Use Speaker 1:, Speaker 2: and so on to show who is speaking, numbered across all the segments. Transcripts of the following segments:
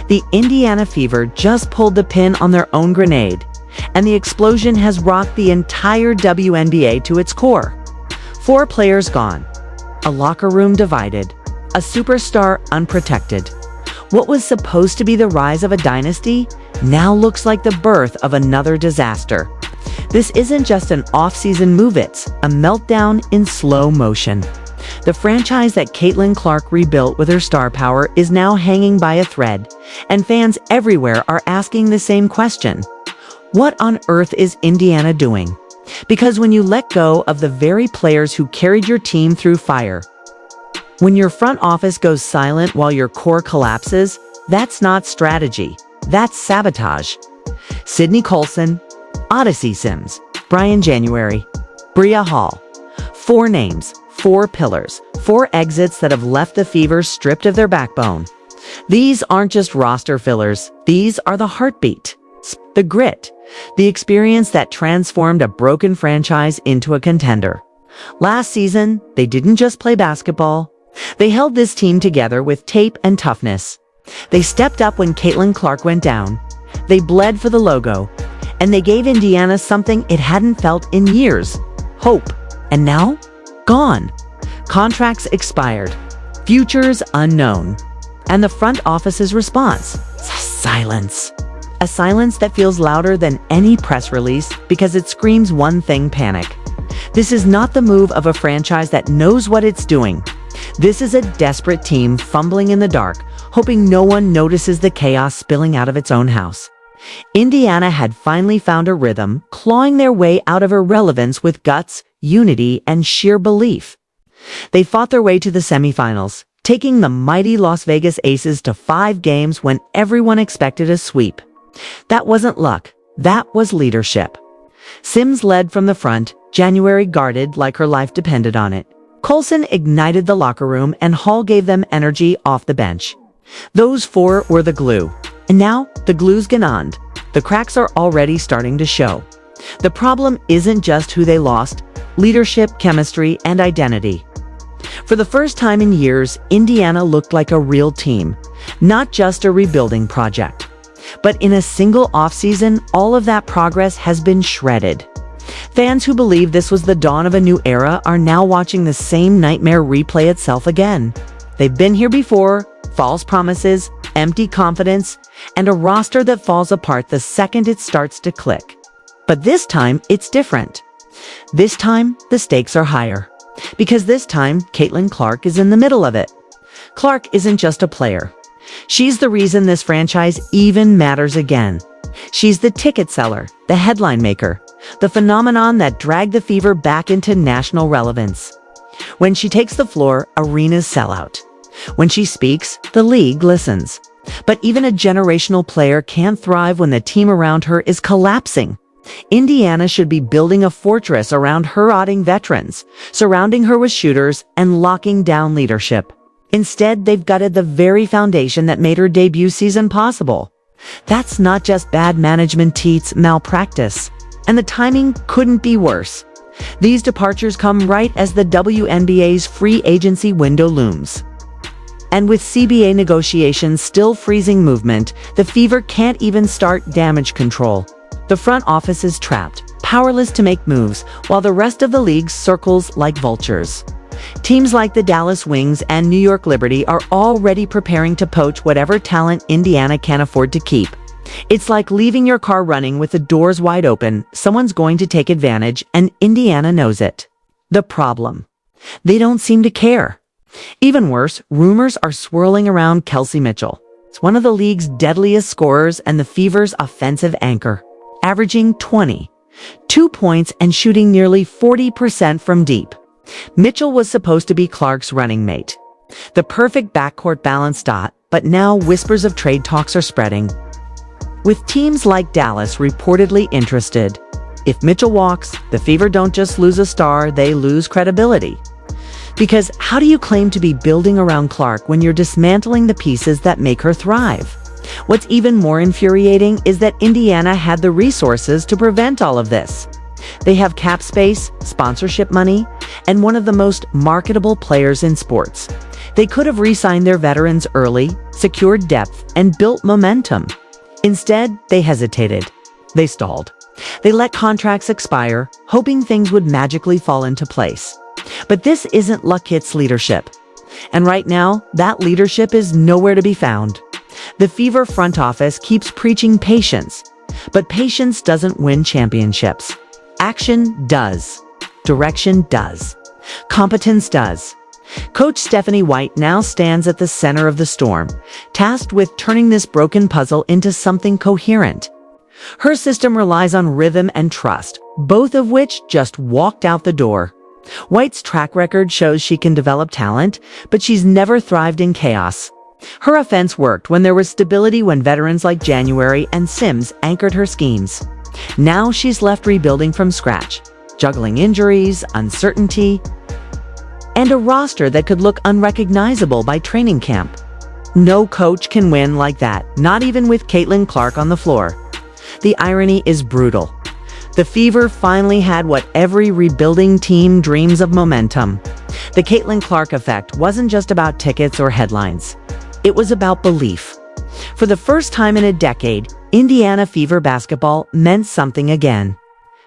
Speaker 1: The Indiana Fever just pulled the pin on their own grenade, and the explosion has rocked the entire WNBA to its core. 4 players gone, a locker room divided, a superstar unprotected. What was supposed to be the rise of a dynasty now looks like the birth of another disaster. This isn't just an off-season move, it's a meltdown in slow motion. The franchise that Caitlin Clark rebuilt with her star power is now hanging by a thread, and fans everywhere are asking the same question. What on earth is Indiana doing? Because when you let go of the very players who carried your team through fire, when your front office goes silent while your core collapses, that's not strategy, that's sabotage. Sydney Colson, Odyssey Sims, Brian January, Bria Hall. 4 names, 4 pillars, 4 exits that have left the Fever stripped of their backbone. These aren't just roster fillers, these are the heartbeat, the grit, the experience that transformed a broken franchise into a contender. Last season, they didn't just play basketball. They held this team together with tape and toughness. They stepped up when Caitlin Clark went down. They bled for the logo. And they gave Indiana something it hadn't felt in years: hope. And now? Gone. Contracts expired. Futures unknown. And the front office's response? Silence. A silence that feels louder than any press release because it screams one thing: panic. This is not the move of a franchise that knows what it's doing. This is a desperate team fumbling in the dark, hoping no one notices the chaos spilling out of its own house. Indiana had finally found a rhythm, clawing their way out of irrelevance with guts, unity, and sheer belief. They fought their way to the semifinals, taking the mighty Las Vegas Aces to 5 games when everyone expected a sweep. That wasn't luck, that was leadership. Sims led from the front, January guarded like her life depended on it. Colson ignited the locker room, and Hall gave them energy off the bench. Those 4 were the glue. And now, the glue's gone. The cracks are already starting to show. The problem isn't just who they lost: leadership, chemistry, and identity. For the first time in years, Indiana looked like a real team, not just a rebuilding project. But in a single offseason, all of that progress has been shredded. Fans who believed this was the dawn of a new era are now watching the same nightmare replay itself again. They've been here before: false promises, empty confidence, and a roster that falls apart the second it starts to click. But this time, it's different. This time, the stakes are higher. Because this time, Caitlin Clark is in the middle of it. Clark isn't just a player. She's the reason this franchise even matters again. She's the ticket seller, the headline maker, the phenomenon that dragged the Fever back into national relevance. When she takes the floor, arenas sell out. When she speaks, the league listens. But even a generational player can't thrive when the team around her is collapsing. Indiana should be building a fortress around her rotting veterans, surrounding her with shooters and locking down leadership. Instead, they've gutted the very foundation that made her debut season possible. That's not just bad management, it's malpractice. And the timing couldn't be worse. These departures come right as the WNBA's free agency window looms. And with CBA negotiations still freezing movement, the Fever can't even start damage control. The front office is trapped, powerless to make moves, while the rest of the league circles like vultures. Teams like the Dallas Wings and New York Liberty are already preparing to poach whatever talent Indiana can afford to keep. It's like leaving your car running with the doors wide open. Someone's going to take advantage, and Indiana knows it. The problem: they don't seem to care. Even worse, rumors are swirling around Kelsey Mitchell. It's one of the league's deadliest scorers and the Fever's offensive anchor, averaging 22 points and shooting nearly 40% from deep. Mitchell was supposed to be Clark's running mate, the perfect backcourt balance dot, but now whispers of trade talks are spreading, with teams like Dallas reportedly interested. If Mitchell walks, the Fever don't just lose a star, they lose credibility. Because how do you claim to be building around Clark when you're dismantling the pieces that make her thrive? What's even more infuriating is that Indiana had the resources to prevent all of this. They have cap space, sponsorship money, and one of the most marketable players in sports. They could have re-signed their veterans early, secured depth, and built momentum. Instead, they hesitated. They stalled. They let contracts expire, hoping things would magically fall into place. But this isn't Luckit's leadership. And right now, that leadership is nowhere to be found. The Fever front office keeps preaching patience, but patience doesn't win championships. Action does. Direction does. Competence does. Coach Stephanie White now stands at the center of the storm, tasked with turning this broken puzzle into something coherent. Her system relies on rhythm and trust, both of which just walked out the door. White's track record shows she can develop talent, but she's never thrived in chaos. Her offense worked when there was stability, when veterans like January and Sims anchored her schemes. Now she's left rebuilding from scratch, juggling injuries, uncertainty, and a roster that could look unrecognizable by training camp. No coach can win like that, not even with Caitlin Clark on the floor. The irony is brutal. The Fever finally had what every rebuilding team dreams of: momentum. The Caitlin Clark effect wasn't just about tickets or headlines. It was about belief. For the first time in a decade, Indiana Fever basketball meant something again.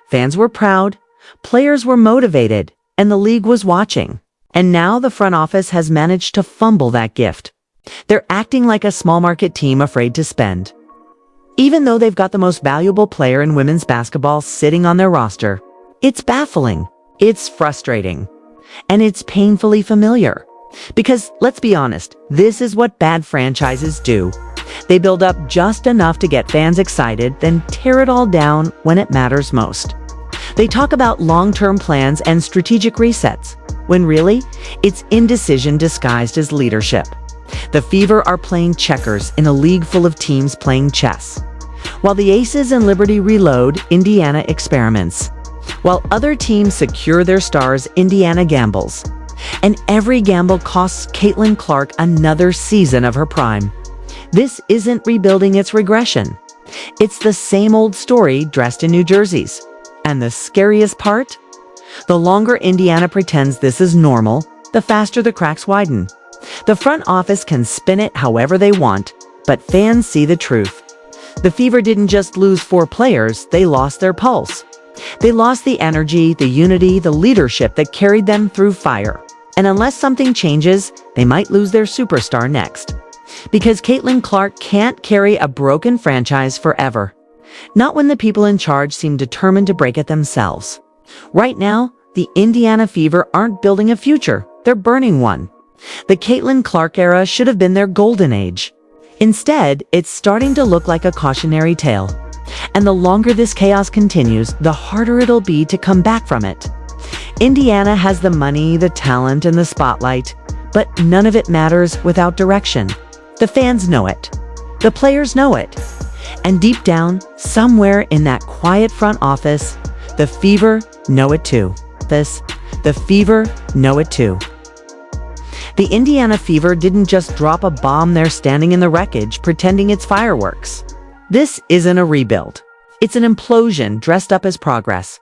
Speaker 1: Fans were proud, players were motivated, and the league was watching. And now the front office has managed to fumble that gift. They're acting like a small market team afraid to spend. Even though they've got the most valuable player in women's basketball sitting on their roster, it's baffling, it's frustrating, and it's painfully familiar. Because, let's be honest, this is what bad franchises do. They build up just enough to get fans excited, then tear it all down when it matters most. They talk about long-term plans and strategic resets, when really, it's indecision disguised as leadership. The Fever are playing checkers in a league full of teams playing chess. While the Aces and Liberty reload, Indiana experiments. While other teams secure their stars, Indiana gambles. And every gamble costs Caitlin Clark another season of her prime. This isn't rebuilding, it's regression. It's the same old story dressed in new jerseys. And the scariest part? The longer Indiana pretends this is normal, the faster the cracks widen. The front office can spin it however they want, but fans see the truth. The Fever didn't just lose 4 players, they lost their pulse. They lost the energy, the unity, the leadership that carried them through fire. And unless something changes, they might lose their superstar next. Because Caitlin Clark can't carry a broken franchise forever. Not when the people in charge seem determined to break it themselves. Right now, the Indiana Fever aren't building a future, they're burning one. The Caitlin Clark era should have been their golden age. Instead, it's starting to look like a cautionary tale. And the longer this chaos continues, the harder it'll be to come back from it. Indiana has the money, the talent, and the spotlight, but none of it matters without direction. The fans know it. The players know it. And deep down, somewhere in that quiet front office, the Fever know it too. The Fever know it too. The Indiana Fever didn't just drop a bomb there standing in the wreckage pretending it's fireworks. This isn't a rebuild. It's an implosion dressed up as progress.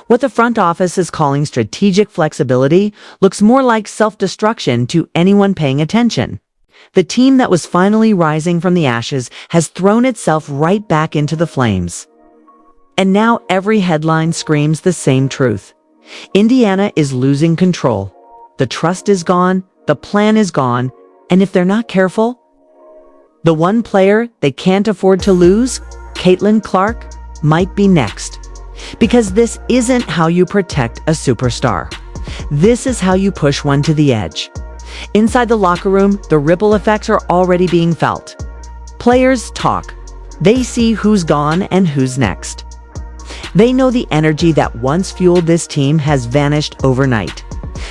Speaker 1: What the front office is calling strategic flexibility looks more like self-destruction to anyone paying attention. The team that was finally rising from the ashes has thrown itself right back into the flames. And now every headline screams the same truth. Indiana is losing control. The trust is gone, the plan is gone, and if they're not careful, the one player they can't afford to lose, Caitlin Clark, might be next. Because this isn't how you protect a superstar. This is how you push one to the edge. Inside the locker room, the ripple effects are already being felt. Players talk. They see who's gone and who's next. They know the energy that once fueled this team has vanished overnight.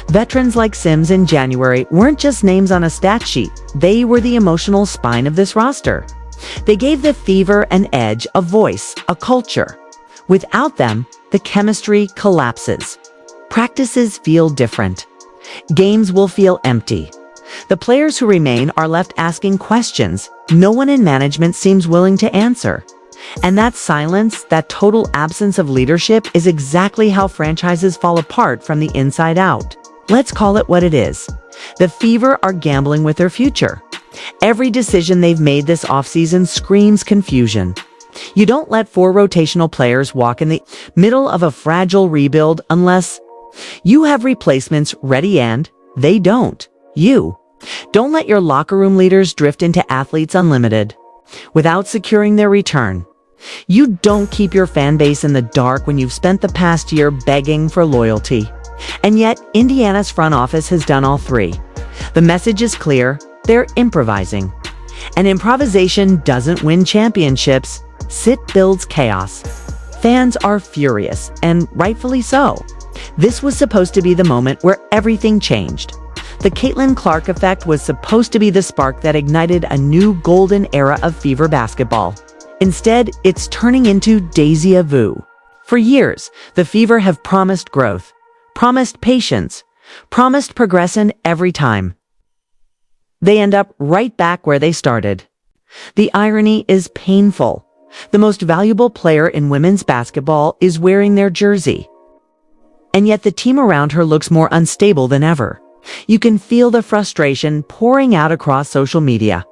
Speaker 1: Veterans like Sims in January weren't just names on a stat sheet. They were the emotional spine of this roster. They gave the Fever an edge, a voice, a culture. Without them, the chemistry collapses. Practices feel different. Games will feel empty. The players who remain are left asking questions no one in management seems willing to answer. And that silence, that total absence of leadership, is exactly how franchises fall apart from the inside out. Let's call it what it is. The Fever are gambling with their future. Every decision they've made this offseason screams confusion. You don't let four rotational players walk in the middle of a fragile rebuild unless you have replacements ready, and they don't. You don't let your locker room leaders drift into athletes unlimited without securing their return. You don't keep your fan base in the dark when you've spent the past year begging for loyalty. And yet, Indiana's front office has done all three. The message is clear: they're improvising. And improvisation doesn't win championships. It builds chaos. Fans are furious, and rightfully so. This was supposed to be the moment where everything changed. The Caitlin Clark effect was supposed to be the spark that ignited a new golden era of Fever basketball. Instead, it's turning into déjà vu. For years, the Fever have promised growth, promised patience, promised progression every time. They end up right back where they started. The irony is painful. The most valuable player in women's basketball is wearing their jersey. And yet the team around her looks more unstable than ever. You can feel the frustration pouring out across social media.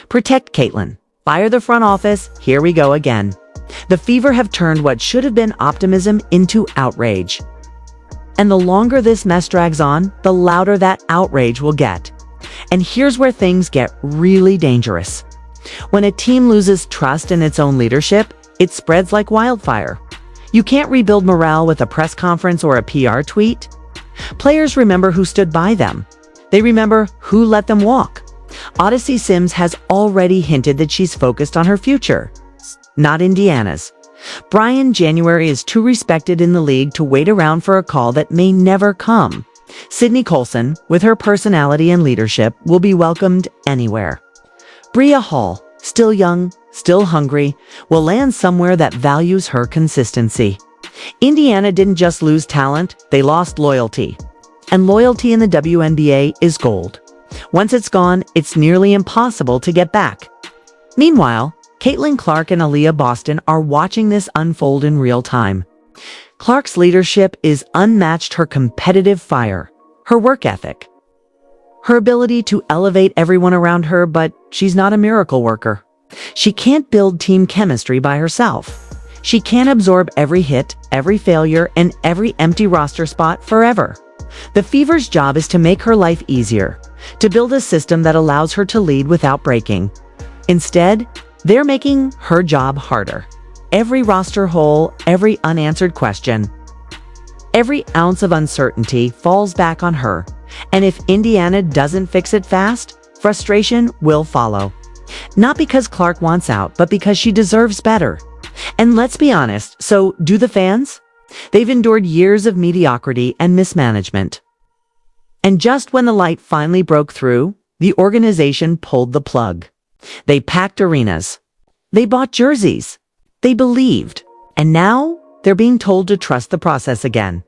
Speaker 1: Protect Caitlin. Fire the front office. Here we go again. The Fever have turned what should have been optimism into outrage. And the longer this mess drags on, the louder that outrage will get. And here's where things get really dangerous. When a team loses trust in its own leadership, it spreads like wildfire. You can't rebuild morale with a press conference or a PR tweet. Players remember who stood by them. They remember who let them walk. Odyssey Sims has already hinted that she's focused on her future, not Indiana's. Brian January is too respected in the league to wait around for a call that may never come. Sydney Colson, with her personality and leadership, will be welcomed anywhere. Bria Hall, still young, still hungry, will land somewhere that values her consistency. Indiana didn't just lose talent, they lost loyalty. And loyalty in the WNBA is gold. Once it's gone, it's nearly impossible to get back. Meanwhile, Caitlin Clark and Aaliyah Boston are watching this unfold in real time. Clark's leadership is unmatched, her competitive fire, her work ethic, her ability to elevate everyone around her, but she's not a miracle worker. She can't build team chemistry by herself. She can't absorb every hit, every failure, and every empty roster spot forever. The Fever's job is to make her life easier, to build a system that allows her to lead without breaking. Instead, they're making her job harder. Every roster hole, every unanswered question, every ounce of uncertainty falls back on her. And if Indiana doesn't fix it fast, frustration will follow. Not because Clark wants out, but because she deserves better. And let's be honest, so do the fans? They've endured years of mediocrity and mismanagement. And just when the light finally broke through, the organization pulled the plug. They packed arenas. They bought jerseys. They believed. And now they're being told to trust the process again.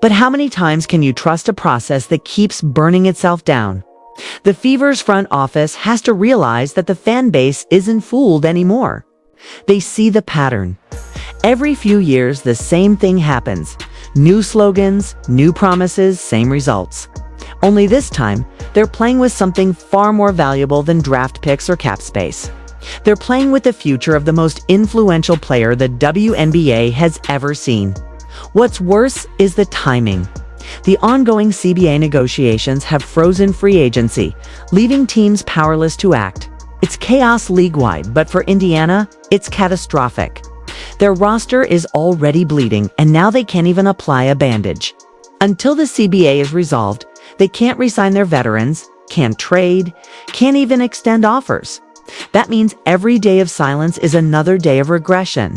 Speaker 1: But how many times can you trust a process that keeps burning itself down? The Fever's front office has to realize that the fan base isn't fooled anymore. They see the pattern. Every few years, the same thing happens. New slogans, new promises, same results. Only this time, they're playing with something far more valuable than draft picks or cap space. They're playing with the future of the most influential player the WNBA has ever seen. What's worse is the timing. The ongoing CBA negotiations have frozen free agency, leaving teams powerless to act. It's chaos league-wide, but for Indiana, it's catastrophic. Their roster is already bleeding, and now they can't even apply a bandage. Until the CBA is resolved, they can't re-sign their veterans, can't trade, can't even extend offers. That means every day of silence is another day of regression.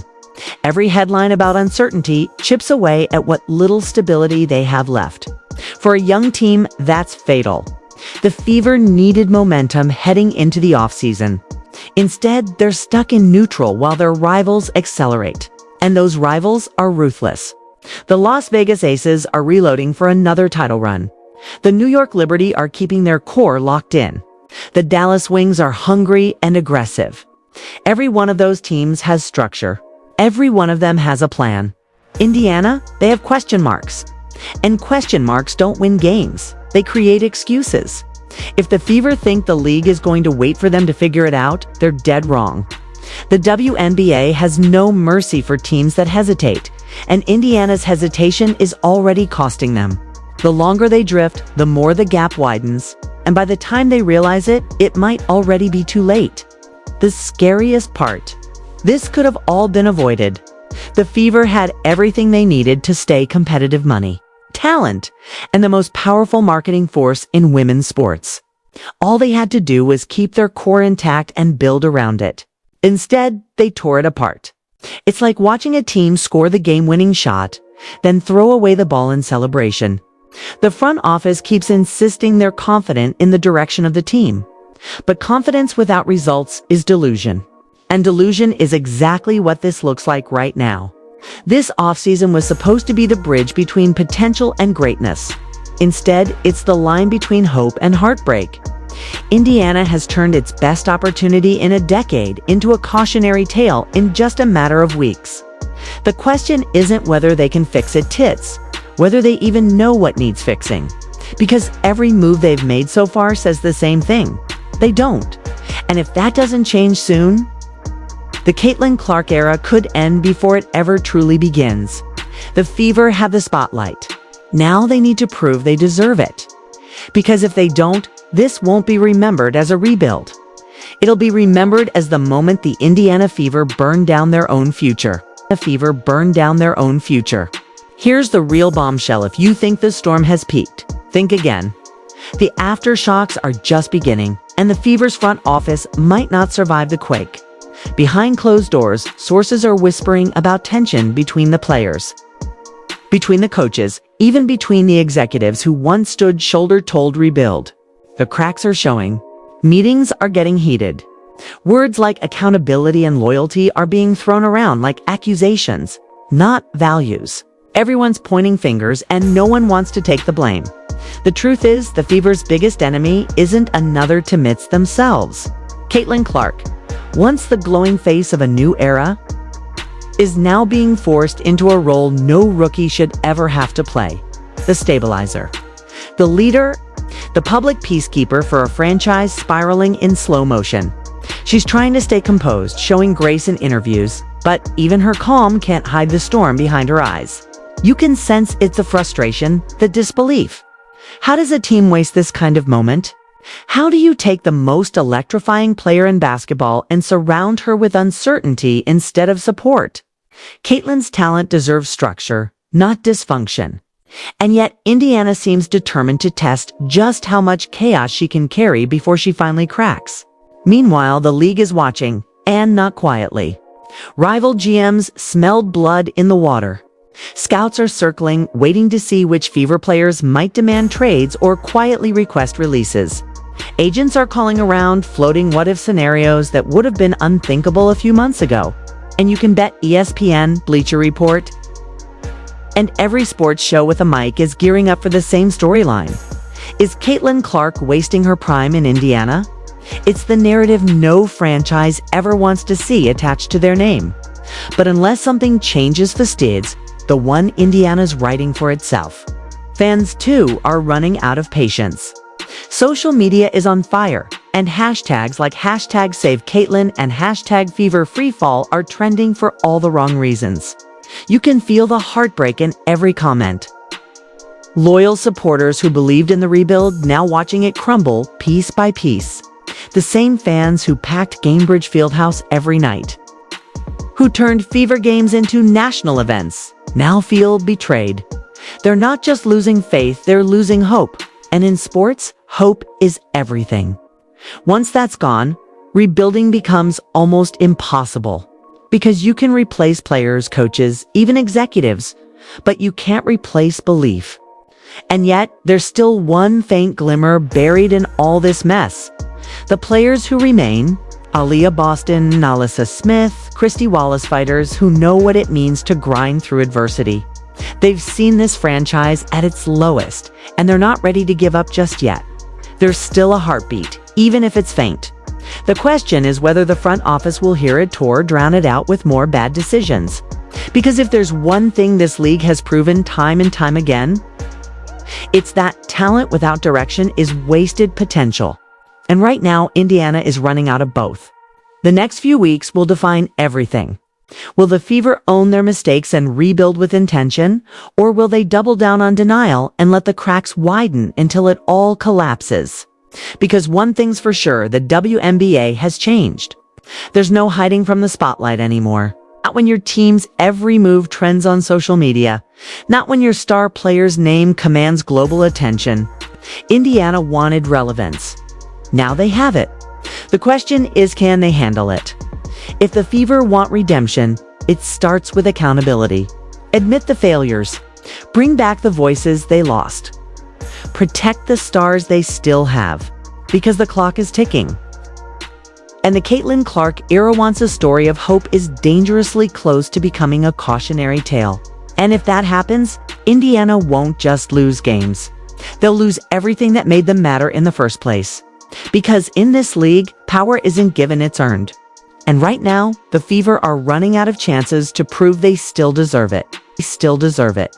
Speaker 1: Every headline about uncertainty chips away at what little stability they have left. For a young team, that's fatal. The Fever needed momentum heading into the offseason. Instead, they're stuck in neutral while their rivals accelerate. And those rivals are ruthless. The Las Vegas Aces are reloading for another title run. The New York Liberty are keeping their core locked in. The Dallas Wings are hungry and aggressive. Every one of those teams has structure. Every one of them has a plan. Indiana, they have question marks. And question marks don't win games. They create excuses. If the Fever think the league is going to wait for them to figure it out, they're dead wrong. The WNBA has no mercy for teams that hesitate, and Indiana's hesitation is already costing them. The longer they drift, the more the gap widens, and by the time they realize it, it might already be too late. The scariest part: this could have all been avoided. The Fever had everything they needed to stay competitive: money, talent, and the most powerful marketing force in women's sports. All they had to do was keep their core intact and build around it. Instead, they tore it apart. It's like watching a team score the game-winning shot, then throw away the ball in celebration. The front office keeps insisting they're confident in the direction of the team. But confidence without results is delusion. And delusion is exactly what this looks like right now. This offseason was supposed to be the bridge between potential and greatness. Instead, it's the line between hope and heartbreak. Indiana has turned its best opportunity in a decade into a cautionary tale in just a matter of weeks. The question isn't whether they can fix it, it's whether they even know what needs fixing. Because every move they've made so far says the same thing: they don't. And if that doesn't change soon, the Caitlin Clark era could end before it ever truly begins. The Fever have the spotlight. Now they need to prove they deserve it. Because if they don't, this won't be remembered as a rebuild. It'll be remembered as the moment the Indiana Fever burned down their own future. The Fever burned down their own future. Here's the real bombshell: if you think the storm has peaked, think again. The aftershocks are just beginning, and the Fever's front office might not survive the quake. Behind closed doors, sources are whispering about tension between the players, between the coaches, even between the executives who once stood shoulder-to-shoulder rebuild. The cracks are showing. Meetings are getting heated. Words like accountability and loyalty are being thrown around like accusations, not values. Everyone's pointing fingers and no one wants to take the blame. The truth is, the Fever's biggest enemy isn't another teammates themselves. Caitlin Clark, once the glowing face of a new era, is now being forced into a role no rookie should ever have to play: the stabilizer. The leader, the public peacekeeper for a franchise spiraling in slow motion. She's trying to stay composed, showing grace in interviews, but even her calm can't hide the storm behind her eyes. You can sense it's the frustration, the disbelief. How does a team waste this kind of moment? How do you take the most electrifying player in basketball and surround her with uncertainty instead of support? Caitlin's talent deserves structure, not dysfunction. And yet, Indiana seems determined to test just how much chaos she can carry before she finally cracks. Meanwhile, the league is watching, and not quietly. Rival GMs smelled blood in the water. Scouts are circling, waiting to see which Fever players might demand trades or quietly request releases. Agents are calling around, floating what-if scenarios that would have been unthinkable a few months ago. And you can bet ESPN, Bleacher Report, and every sports show with a mic is gearing up for the same storyline. Is Caitlin Clark wasting her prime in Indiana? It's the narrative no franchise ever wants to see attached to their name. But unless something changes fastidious, the one Indiana's writing for itself. Fans, too, are running out of patience. Social media is on fire, and hashtags like #SaveCaitlin and #FeverFreeFall are trending for all the wrong reasons. You can feel the heartbreak in every comment. Loyal supporters who believed in the rebuild now watching it crumble piece by piece. The same fans who packed Gainbridge Fieldhouse every night, who turned Fever games into national events, now feel betrayed. They're not just losing faith, they're losing hope. And in sports, hope is everything. Once that's gone, rebuilding becomes almost impossible. Because you can replace players, coaches, even executives, but you can't replace belief. And yet, there's still one faint glimmer buried in all this mess. The players who remain, Aaliyah Boston, Nalissa Smith, Christy Wallace fighters who know what it means to grind through adversity. They've seen this franchise at its lowest, and they're not ready to give up just yet. There's still a heartbeat, even if it's faint. The question is whether the front office will hear it or drown it out with more bad decisions. Because if there's one thing this league has proven time and time again, It's that talent without direction is wasted potential. And right now, Indiana is running out of both. The next few weeks will define everything. Will the Fever own their mistakes and rebuild with intention, or will they double down on denial and let the cracks widen until it all collapses? Because one thing's for sure, the WNBA has changed. There's no hiding from the spotlight anymore. Not when your team's every move trends on social media. Not when your star player's name commands global attention. Indiana wanted relevance. Now they have it. The question is, can they handle it? If the Fever want redemption, it starts with accountability. Admit the failures. Bring back the voices they lost. Protect the stars they still have, because the clock is ticking. And the Caitlin Clark era wants a story of hope is dangerously close to becoming a cautionary tale. And if that happens, Indiana won't just lose games. They'll lose everything that made them matter in the first place. Because in this league, power isn't given, it's earned. And right now, the Fever are running out of chances to prove they still deserve it. They still deserve it.